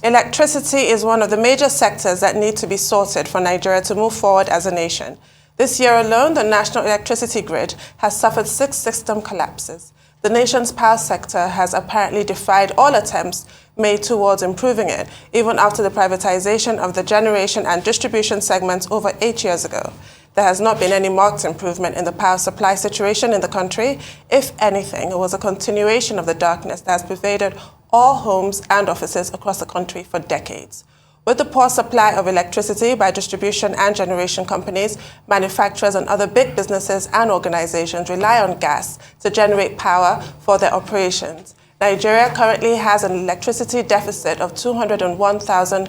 Electricity is one of the major sectors that need to be sorted for Nigeria to move forward as a nation. This year alone, the national electricity grid has suffered 6 system collapses. The nation's power sector has apparently defied all attempts made towards improving it, even after the privatization of the generation and distribution segments over 8 years ago. There has not been any marked improvement in the power supply situation in the country. If anything, it was a continuation of the darkness that has pervaded all homes and offices across the country for decades. With the poor supply of electricity by distribution and generation companies, manufacturers and other big businesses and organizations rely on gas to generate power for their operations. Nigeria currently has an electricity deficit of 201,000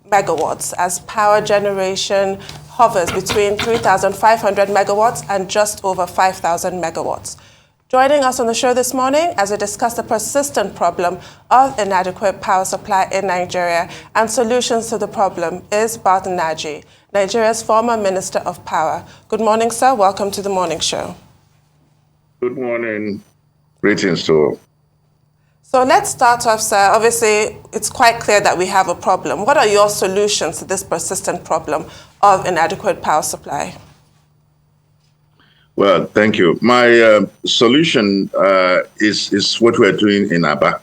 megawatts as power generation hovers between 3,500 megawatts and just over 5,000 megawatts. Joining us on the show this morning as we discuss the persistent problem of inadequate power supply in Nigeria and solutions to the problem is Barth Nnaji, Nigeria's former Minister of Power. Good morning, sir. Welcome to the morning show. Good morning. Greetings to all. So let's start off, sir. Obviously, it's quite clear that we have a problem. What are your solutions to this persistent problem of inadequate power supply? Well, thank you. My solution is what we're doing in Aba,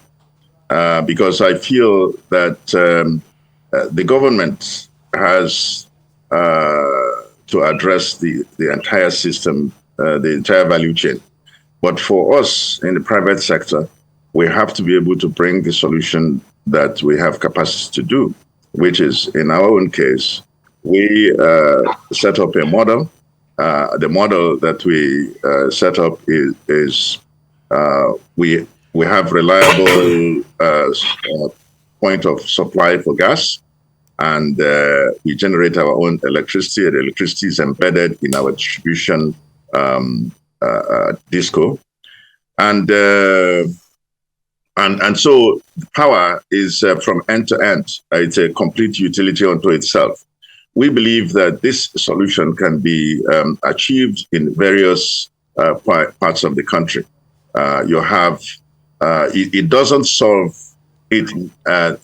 because I feel that the government has to address the entire system, the entire value chain. But for us in the private sector, we have to be able to bring the solution that we have capacity to do, which is, in our own case, we set up a model. The model that we set up is we have reliable point of supply for gas, and we generate our own electricity. The electricity is embedded in our distribution disco, and so power is from end to end. It's a complete utility unto itself. We believe that this solution can be achieved in various parts of the country. It doesn't solve it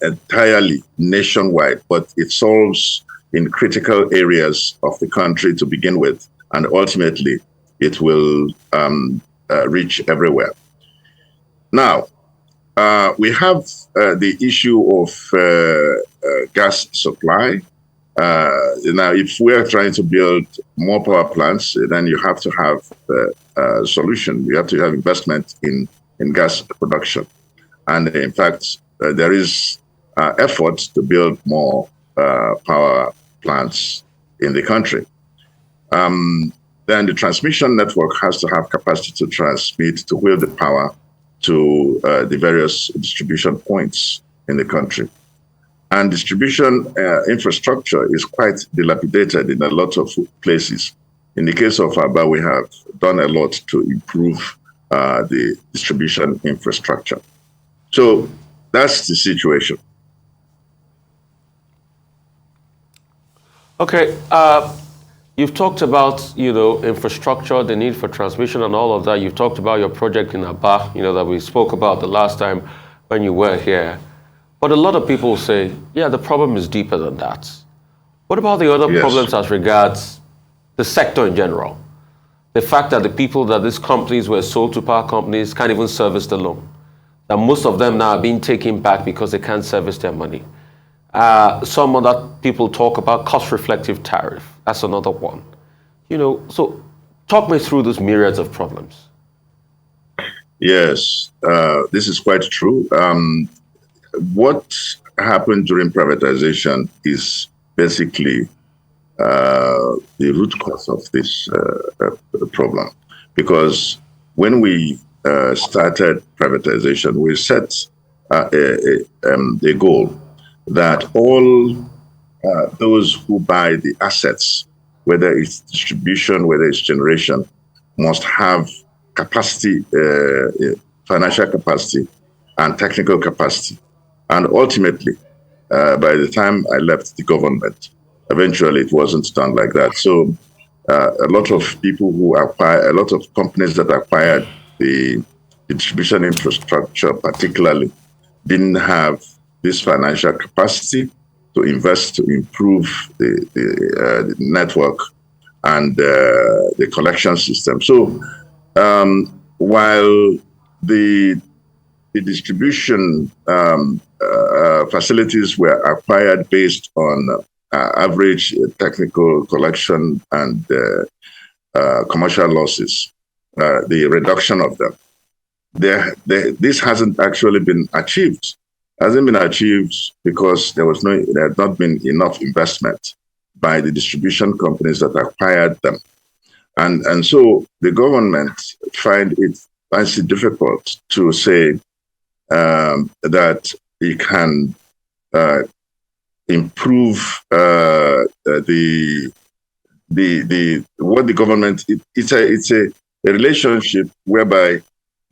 entirely nationwide, but it solves in critical areas of the country to begin with, and ultimately it will reach everywhere. Now, we have the issue of gas supply. Now, if we are trying to build more power plants, then you have to have a solution. You have to have investment in gas production. And in fact, there is effort to build more power plants in the country. Then the transmission network has to have capacity to transmit, to wheel the power to the various distribution points in the country. And distribution infrastructure is quite dilapidated in a lot of places. In the case of Aba, we have done a lot to improve the distribution infrastructure. So that's the situation. Okay, you've talked about, infrastructure, the need for transmission and all of that. You've talked about your project in Aba, that we spoke about the last time when you were here. But a lot of people say, yeah, the problem is deeper than that. What about the other problems as regards the sector in general? The fact that the people that these companies were sold to power companies can't even service the loan. That most of them now are being taken back because they can't service their money. Some other people talk about cost-reflective tariff. That's another one. So talk me through those myriads of problems. Yes, this is quite true. What happened during privatization is basically the root cause of this problem. Because when we started privatization, we set a goal that all those who buy the assets, whether it's distribution, whether it's generation, must have capacity, financial capacity and technical capacity. And ultimately, by the time I left the government, eventually it wasn't done like that. So a lot of people a lot of companies that acquired the distribution infrastructure particularly didn't have this financial capacity to invest to improve the network and the collection system. So while the distribution facilities were acquired based on average technical collection and commercial losses, the reduction of them, this hasn't actually been achieved. Hasn't been achieved because there had not been enough investment by the distribution companies that acquired them. And so the government finds it difficult to say that it can improve what the government. It's a relationship whereby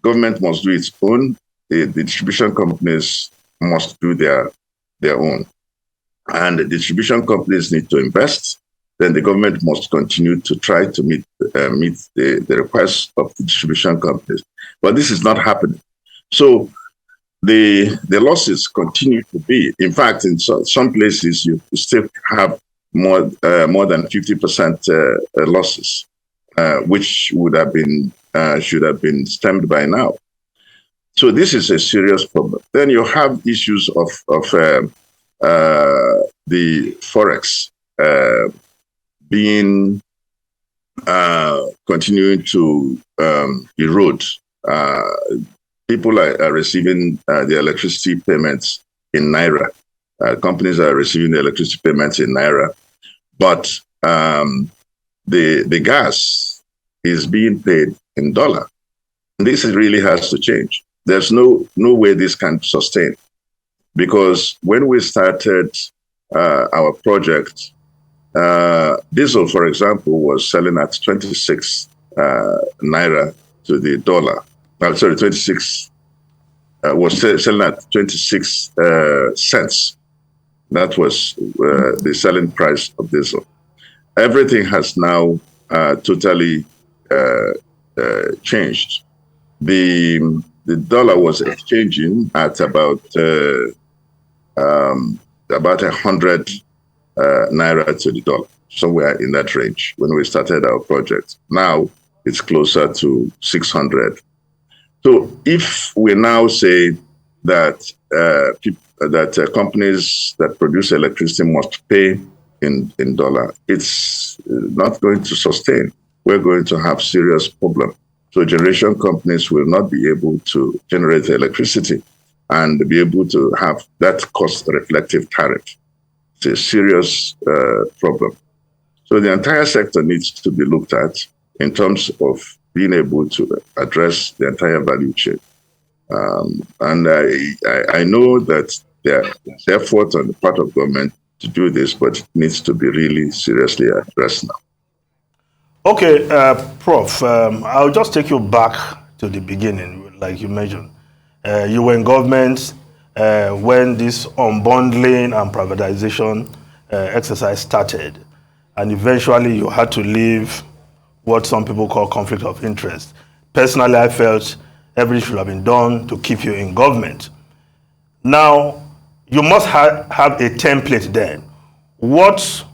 government must do its own. The distribution companies must do their own, and the distribution companies need to invest. Then the government must continue to try to meet the requests of the distribution companies. But this is not happening. So the losses continue to be. In fact, in some places, you still have more than 50% losses, which would have been should have been stemmed by now. So this is a serious problem. Then you have issues of the forex being continuing to erode. People are receiving the electricity payments in Naira. Companies are receiving the electricity payments in Naira, but the gas is being paid in dollar. And this really has to change. There's no way this can sustain, because when we started our project, diesel, for example, was selling at 26 Naira to the dollar. 26 was selling at 26 cents. That was the selling price of diesel. Everything has now totally changed. The dollar was exchanging at about 100 Naira to the dollar, somewhere in that range when we started our project. Now it's closer to 600. So if we now say that companies that produce electricity must pay in dollar, it's not going to sustain. We're going to have serious problem. So generation companies will not be able to generate electricity and be able to have that cost-reflective tariff. It's a serious problem. So the entire sector needs to be looked at in terms of being able to address the entire value chain. And I know that there's effort on the part of government to do this, but it needs to be really seriously addressed now. Okay, Prof, I'll just take you back to the beginning, like you mentioned. You were in government when this unbundling and privatization exercise started, and eventually you had to leave what some people call conflict of interest. Personally, I felt everything should have been done to keep you in government. Now, you must have a template then. What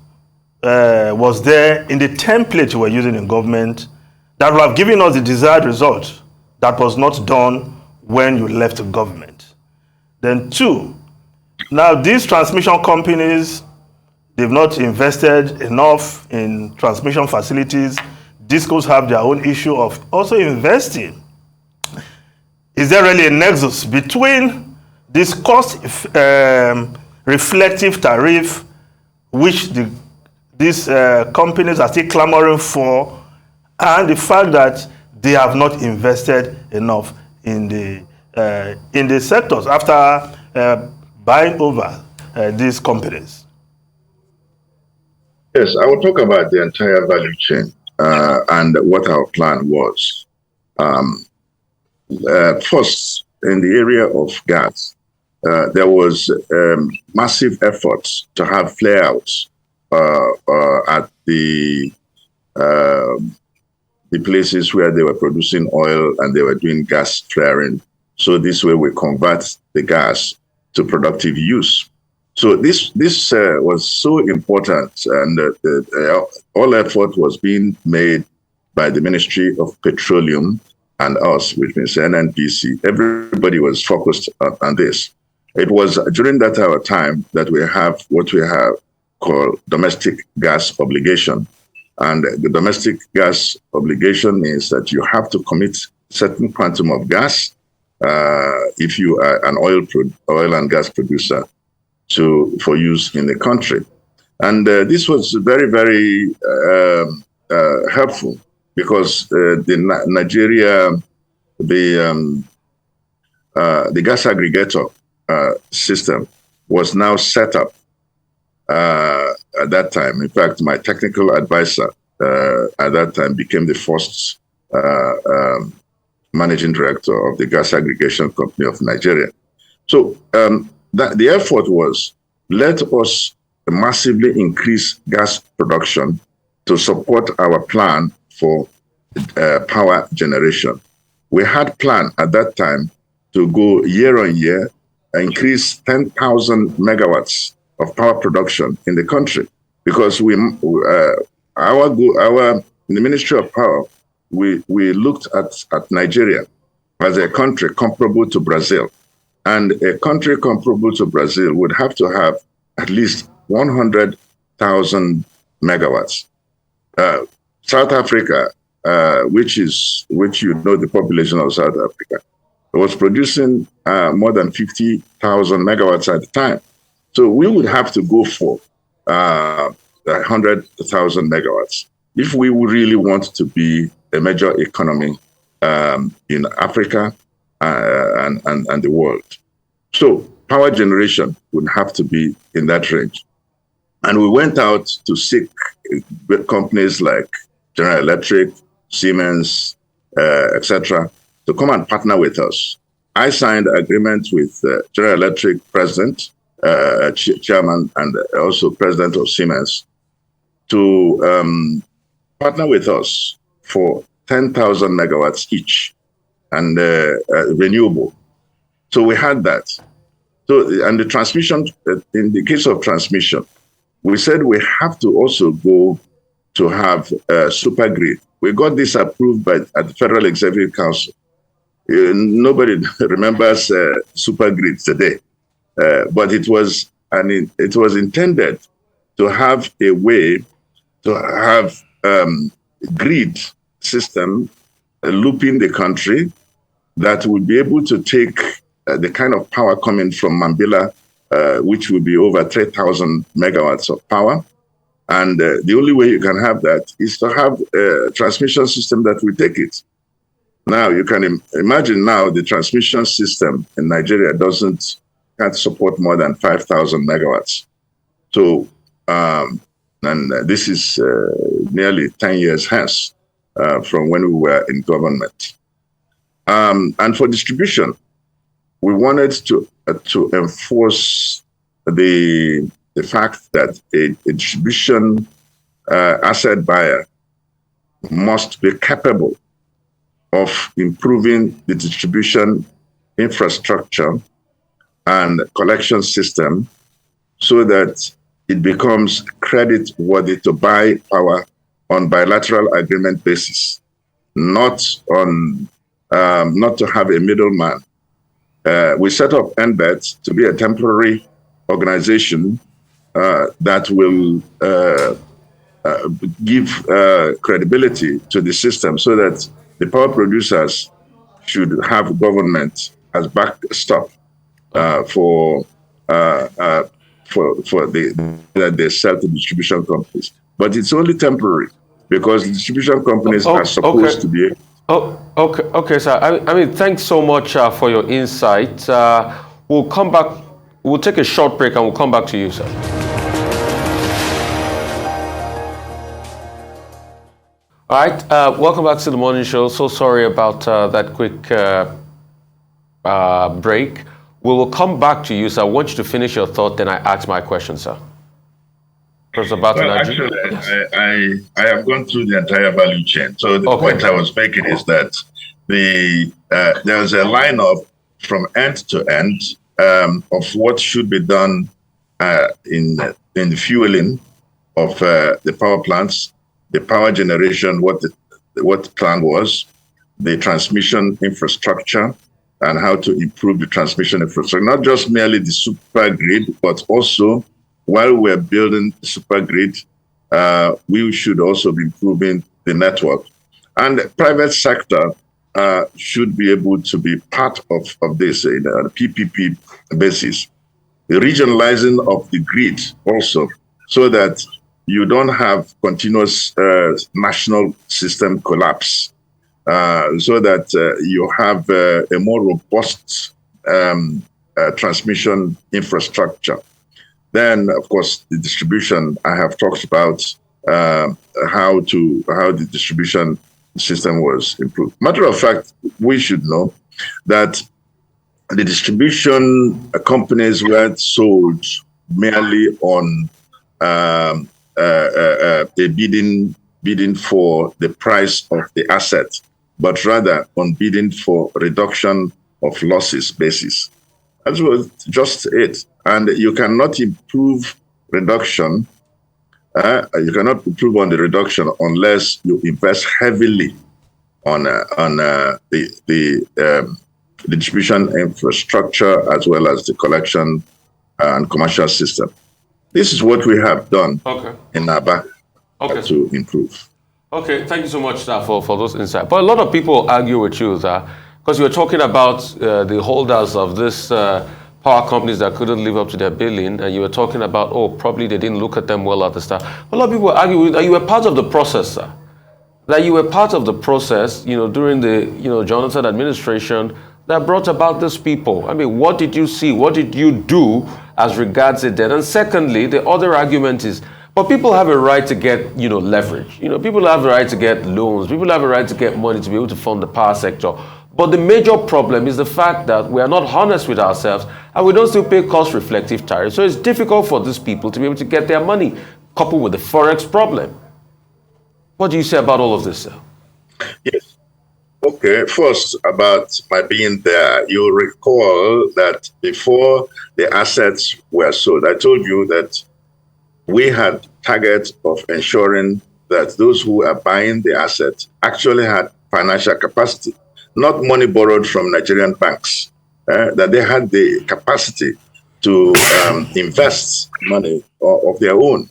was there in the template you were using in government that would have given us the desired result that was not done when you left the government? Then two, now these transmission companies, they've not invested enough in transmission facilities. Discos have their own issue of also investing. Is there really a nexus between this cost reflective tariff, which these companies are still clamoring for, and the fact that they have not invested enough in the sectors after buying over these companies? Yes, I will talk about the entire value chain and what our plan was. First, in the area of gas, there was massive efforts to have flare-outs at the places where they were producing oil and they were doing gas flaring. So this way we convert the gas to productive use. So this was so important, and all effort was being made by the Ministry of Petroleum and us, which means NNPC. Everybody was focused on this. It was during that our time that we have what we have called domestic gas obligation. And the domestic gas obligation means that you have to commit certain quantum of gas if you are an oil and gas producer for use in the country. And this was very, very helpful because the Nigeria, the gas aggregator system was now set up at that time. In fact, my technical advisor at that time became the first managing director of the gas aggregation company of Nigeria. So the effort was, let us massively increase gas production to support our plan for power generation. We had planned at that time to go year on year, increase 10,000 megawatts of power production in the country, because in the Ministry of Power, we looked at Nigeria as a country comparable to Brazil. And a country comparable to Brazil would have to have at least 100,000 megawatts. South Africa, which you know the population of South Africa, was producing more than 50,000 megawatts at the time. So we would have to go for 100,000 megawatts if we would really want to be a major economy in Africa and the world. So power generation would have to be in that range. And we went out to seek companies like General Electric, Siemens, etc., to come and partner with us. I signed agreement with General Electric president, chairman, and also president of Siemens to partner with us for 10,000 megawatts each and renewable. So we had that. So, and the transmission, in the case of transmission, we said we have to also go to have a super grid. We got this approved at the Federal Executive Council. Nobody remembers super grids today, but it was intended to have a way to have grid system looping the country that would be able to take the kind of power coming from Mambila, which would be over 3,000 megawatts of power. And the only way you can have that is to have a transmission system that will take it. Now, you can imagine now the transmission system in Nigeria can't support more than 5,000 megawatts. So, and this is nearly 10 years hence from when we were in government. And for distribution, we wanted to enforce the fact that a distribution asset buyer must be capable of improving the distribution infrastructure and collection system so that it becomes credit worthy to buy power on bilateral agreement basis, not to have a middleman. We set up NBET to be a temporary organization that will give credibility to the system so that the power producers should have government as backstop for that they sell to distribution companies. But it's only temporary because distribution companies are supposed to be. Okay, sir. I mean, thanks so much for your insight. We'll come back. We'll take a short break and we'll come back to you, sir. All right, welcome back to the morning show. So sorry about that quick break. We will come back to you, sir. I want you to finish your thought, then I ask my question, sir. Professor Barth, well, actually, yes. I have gone through the entire value chain. So the point I was making is that there's a lineup from end to end of what should be done in the fueling of the power plants, the power generation, what the plan was, the transmission infrastructure, and how to improve the transmission infrastructure. Not just merely the super grid, but also while we're building the super grid, we should also be improving the network. And the private sector should be able to be part of this on a PPP basis. The regionalizing of the grid also, so that you don't have continuous national system collapse, so that you have a more robust transmission infrastructure. Then, of course, the distribution. I have talked about how the distribution system was improved. Matter of fact, we should know that the distribution companies were sold merely on a bidding for the price of the asset, but rather on bidding for reduction of losses basis. That was just it. And you cannot improve reduction. You cannot improve on the reduction unless you invest heavily on the distribution infrastructure as well as the collection and commercial system. This is what we have done in Aba to improve. Okay, thank you so much, sir, for those insights. But a lot of people argue with you, sir, because you were talking about the holders of this power companies that couldn't live up to their billing, and you were talking about, oh, probably they didn't look at them well at the start. A lot of people argue with you that you were part of the process, sir. That you were part of the process, during the, Jonathan administration that brought about these people. I mean, what did you see? What did you do as regards it then? And secondly, the other argument is, but people have a right to get, leverage. People have a right to get loans. People have a right to get money to be able to fund the power sector. But the major problem is the fact that we are not honest with ourselves and we don't still pay cost-reflective tariffs. So it's difficult for these people to be able to get their money, coupled with the forex problem. What do you say about all of this, sir? Yes. Okay, first about my being there, you recall that before the assets were sold, I told you that we had targets of ensuring that those who are buying the assets actually had financial capacity, not money borrowed from Nigerian banks, that they had the capacity to invest money of their own.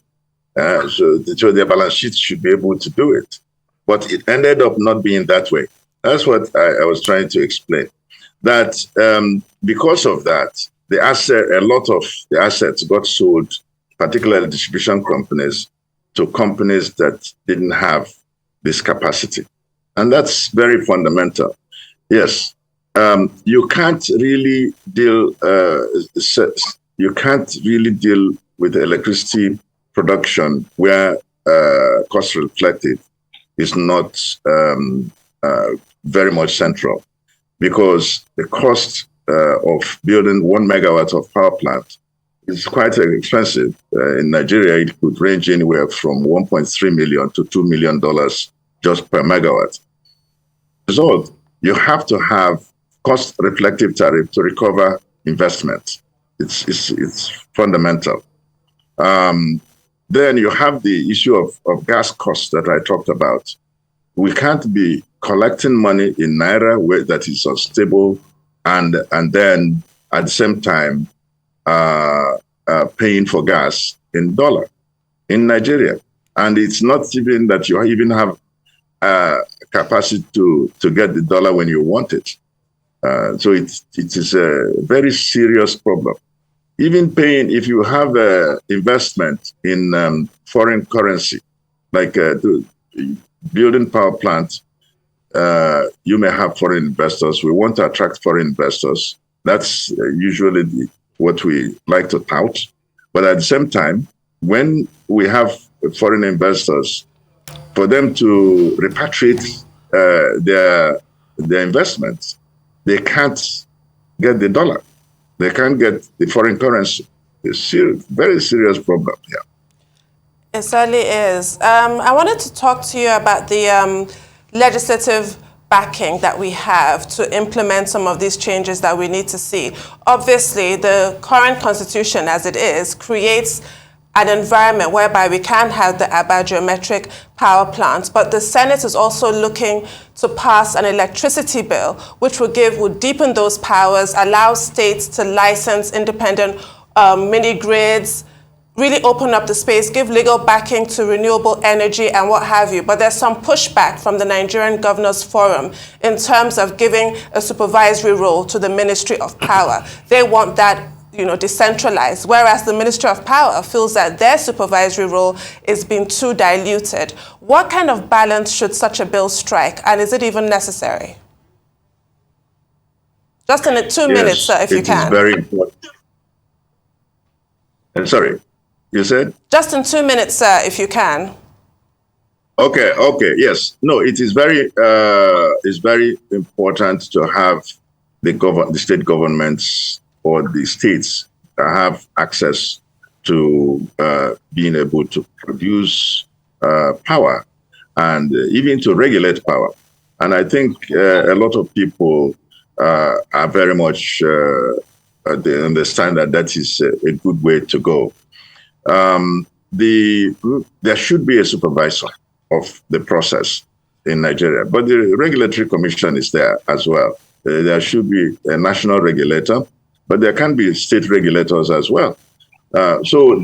So their balance sheets should be able to do it. But it ended up not being that way. That's what I was trying to explain. That because of that, a lot of the assets got sold, particularly distribution companies, to companies that didn't have this capacity. And that's very fundamental. Yes, you can't really deal with electricity production where cost reflective is not very much central, because the cost of building 1 megawatt of power plant is quite expensive. In Nigeria, it could range anywhere from $1.3 million to $2 million just per megawatt. Result, you have to have cost reflective tariff to recover investment. It's fundamental. Then you have the issue of gas costs that I talked about. We can't be collecting money in Naira that is unstable and then at the same time paying for gas in dollar in Nigeria. And it's not even that you even have capacity to get the dollar when you want it. So it is a very serious problem. Even paying, if you have investment in foreign currency, like building power plants, you may have foreign investors. We want to attract foreign investors. That's usually what we like to tout. But at the same time, when we have foreign investors, for them to repatriate their investments, they can't get the dollar. They can't get the foreign currency. It's a very serious problem here. It certainly is. I wanted to talk to you about the legislative backing that we have to implement some of these changes that we need to see? Obviously, the current constitution as it is creates an environment whereby we can have the geometric power plants, but the Senate is also looking to pass an electricity bill, which would deepen those powers, allow states to license independent mini grids, really open up the space, give legal backing to renewable energy and what have you. But there's some pushback from the Nigerian Governors Forum in terms of giving a supervisory role to the Ministry of Power. They want that decentralized, whereas the Ministry of Power feels that their supervisory role is being too diluted. What kind of balance should such a bill strike, and is it even necessary? Just in 2 minutes, sir, if you can. It is very important. I'm sorry, you said? Just in 2 minutes, sir, if you can. Okay, yes. No, it is very important to have the state governments or the states have access to being able to produce power and even to regulate power. And I think a lot of people are very much, they understand that is a good way to go. There should be a supervisor of the process in Nigeria, but the regulatory commission is there as well. There should be a national regulator, but there can be state regulators as well. So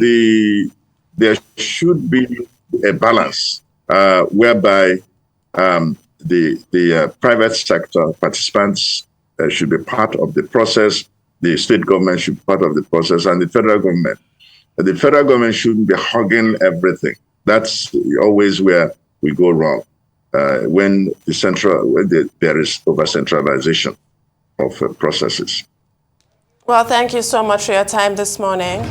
there should be a balance whereby the private sector participants should be part of the process, the state government should be part of the process, and the federal government. The federal government shouldn't be hogging everything. That's always where we go wrong, when there is over-centralization of processes. Well, thank you so much for your time this morning.